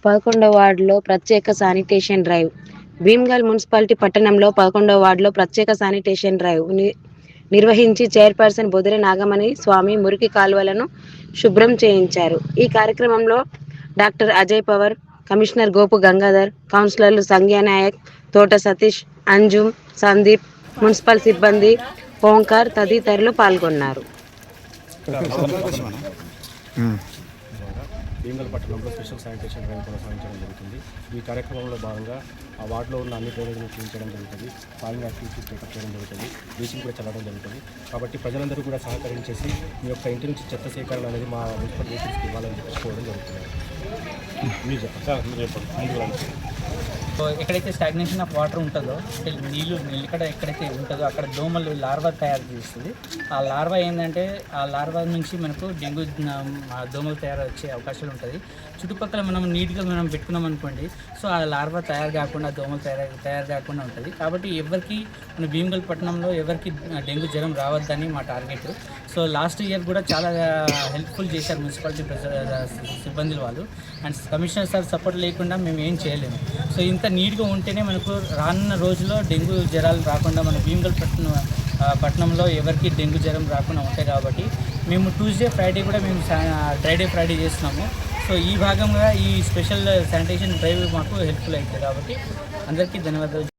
11వ వార్డులో ప్రత్యేక sanitation drive. Bheemgal municipality పట్టణంలో 11వ వార్డులో ప్రత్యేక శానిటేషన్ డ్రైవ్ నిర్వహించి చైర్పర్సన్ బొదిరె నాగమణి స్వామి మురికి కాలువలను శుభ్రం చేయించారు. ఈ కార్యక్రమంలో doctor Ajay power, commissioner Gopu Gangadhar, కౌన్సిలర్లు సంధ్యా నాయక్, తోట సతీష్, అంజుమ్, సందీప్, మున్సిపల్ సిబ్బంది, ఓంకార్ తదితరులు పాల్గొన్నారు. భీమ్గల్ పట్టణంలో స్పెషల్ శానిటేషన్ డ్రైవ్ కొనసాగించడం జరుగుతుంది. ఈ కార్యక్రమంలో భాగంగా ఆ వార్డులో ఉన్న అన్ని డ్రైనేజీలను క్లీన్ చేయడం జరుగుతుంది. ఫార్మింగ్ యాక్టివిటీస్ టేకప్ చేయడం జరుగుతుంది. బ్లీచింగ్ కూడా చల్లడం జరుగుతుంది. కాబట్టి ప్రజలందరూ కూడా సహకరించేసి మీ యొక్క ఇంటి నుంచి చెత్త సేకరణ అనేది మా మున్సిపల్ వెహికల్స్కి ఇవ్వాలని చెప్పుకోవడం జరుగుతుంది. మీరు చెప్పండి సార్, మీరు చెప్పండి. ఎక్కడైతే స్టాగ్నేషన్ ఆఫ్ వాటర్ ఉంటుందో, అంటే నీళ్ళు ఎక్కడైతే ఉంటుందో అక్కడ దోమలు లార్వా తయారు చేస్తుంది. ఆ లార్వా ఏంటంటే ఆ లార్వా నుంచి మనకు డెంగ్యూ దోమలు తయారు వచ్చే అవకాశాలు ఉంటుంది. చుట్టుపక్కల మనం నీట్గా పెట్టుకున్నాం అనుకోండి, సో ఆ లార్వా తయారు కాకుండా దోమలు తయారు కాకుండా ఉంటుంది. కాబట్టి ఎవరికి మన భీమ్గల్ పట్టణంలో ఎవరికి డెంగ్యూ జ్వరం రావద్దని మా టార్గెట్. సో లాస్ట్ ఇయర్ కూడా చాలా హెల్ప్ఫుల్ చేశారు మున్సిపాలిటీ సిబ్బంది వాళ్ళు. అండ్ కమిషనర్ సార్ సపోర్ట్ లేకుండా మేము ఏం చేయలేము. సో ఇంత నీట్గా ఉంటేనే మనకు రానున్న రోజుల్లో డెంగ్యూ జ్వరాలు రాకుండా మన భీమ్గల్ పట్టణంలో ఎవరికి డెంగ్యూ జ్వరం రాకుండా ఉంటాయి. కాబట్టి మేము ట్యూస్డే ఫ్రైడే కూడా మేము ఫ్రైడే చేస్తున్నాము. సో ఈ భాగంగా ఈ స్పెషల్ శానిటేషన్ డ్రైవ్ మాకు హెల్ప్ఫుల్ అవుతుంది. కాబట్టి అందరికీ ధన్యవాదాలు.